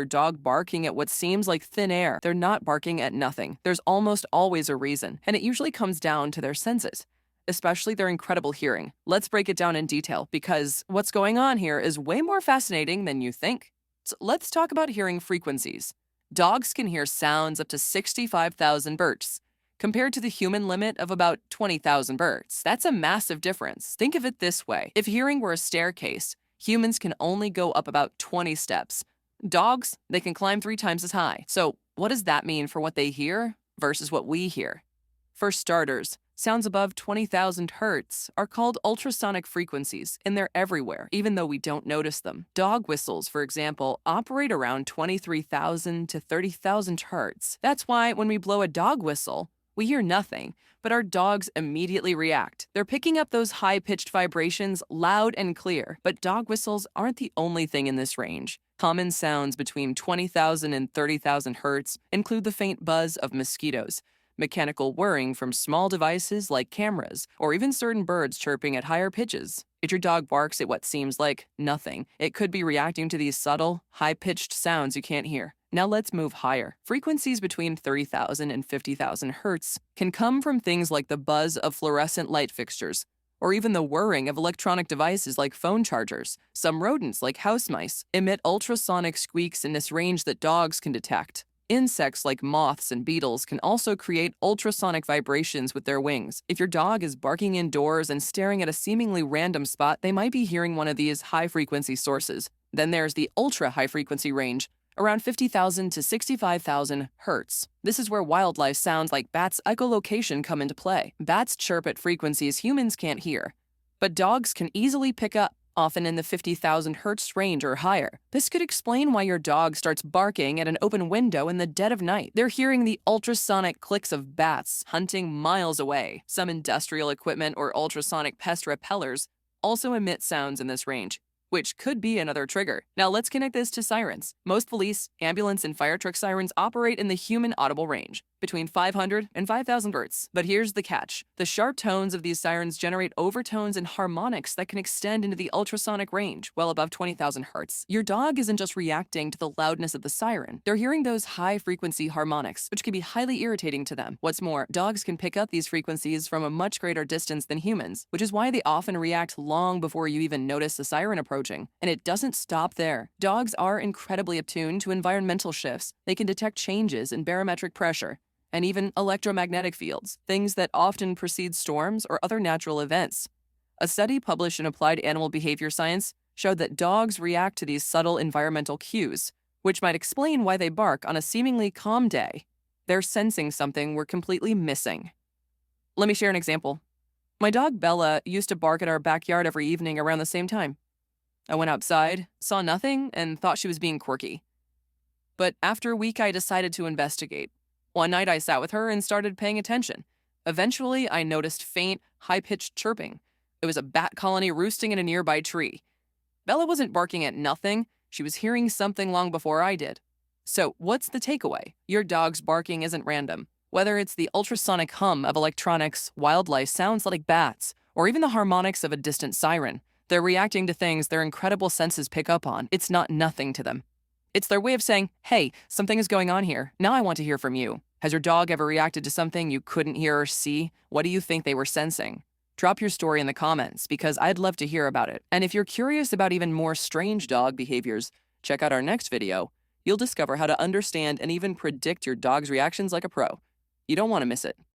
your dog barking at what seems like thin air. They're not barking at nothing. There's almost always a reason, and it usually comes down to their senses, especially their incredible hearing. Let's break it down in detail because what's going on here is way more fascinating than you think. So let's talk about hearing frequencies. Dogs can hear sounds up to 65,000 Hz, compared to the human limit of about 20,000 Hz. That's a massive difference. Think of it this way. If hearing were a staircase, humans can only go up about 20 steps. Dogs, they can climb 3 times as high. So what does that mean for what they hear versus what we hear? For starters, sounds above 20,000 Hz are called ultrasonic frequencies, and they're everywhere, even though we don't notice them. Dog whistles, for example, operate around 23,000 to 30,000 Hz. That's why when we blow a dog whistle, we hear nothing, but our dogs immediately react. They're picking up those high-pitched vibrations loud and clear, but dog whistles aren't the only thing in this range. Common sounds between 20,000 and 30,000 Hz include the faint buzz of mosquitoes, mechanical whirring from small devices like cameras, or even certain birds chirping at higher pitches. If your dog barks at what seems like nothing, it could be reacting to these subtle, high-pitched sounds you can't hear. Now let's move higher. Frequencies between 30,000 and 50,000 Hz can come from things like the buzz of fluorescent light fixtures, or even the whirring of electronic devices like phone chargers. Some rodents, like house mice, emit ultrasonic squeaks in this range that dogs can detect. Insects like moths and beetles can also create ultrasonic vibrations with their wings. If your dog is barking indoors and staring at a seemingly random spot, they might be hearing one of these high-frequency sources. Then there's the ultra-high-frequency range, around 50,000 to 65,000 Hz. This is where wildlife sounds like bats' echolocation come into play. Bats chirp at frequencies humans can't hear, but dogs can easily pick up, often in the 50,000 Hz range or higher. This could explain why your dog starts barking at an open window in the dead of night. They're hearing the ultrasonic clicks of bats hunting miles away. Some industrial equipment or ultrasonic pest repellers also emit sounds in this range, which could be another trigger. Now let's connect this to sirens. Most police, ambulance, and fire truck sirens operate in the human audible range, between 500 and 5,000 Hz. But here's the catch. The sharp tones of these sirens generate overtones and harmonics that can extend into the ultrasonic range, well above 20,000 Hz. Your dog isn't just reacting to the loudness of the siren. They're hearing those high-frequency harmonics, which can be highly irritating to them. What's more, dogs can pick up these frequencies from a much greater distance than humans, which is why they often react long before you even notice the siren approaching. And it doesn't stop there. Dogs are incredibly attuned to environmental shifts. They can detect changes in barometric pressure and even electromagnetic fields, things that often precede storms or other natural events. A study published in Applied Animal Behavior Science showed that dogs react to these subtle environmental cues, which might explain why they bark on a seemingly calm day. They're sensing something we're completely missing. Let me share an example. My dog Bella used to bark at our backyard every evening around the same time. I went outside, saw nothing, and thought she was being quirky. But after a week, I decided to investigate. One night, I sat with her and started paying attention. Eventually, I noticed faint, high-pitched chirping. It was a bat colony roosting in a nearby tree. Bella wasn't barking at nothing. She was hearing something long before I did. So, what's the takeaway? Your dog's barking isn't random. Whether it's the ultrasonic hum of electronics, wildlife sounds like bats, or even the harmonics of a distant siren, they're reacting to things their incredible senses pick up on. It's not nothing to them. It's their way of saying, hey, something is going on here. Now I want to hear from you. Has your dog ever reacted to something you couldn't hear or see? What do you think they were sensing? Drop your story in the comments because I'd love to hear about it. And if you're curious about even more strange dog behaviors, check out our next video. You'll discover how to understand and even predict your dog's reactions like a pro. You don't want to miss it.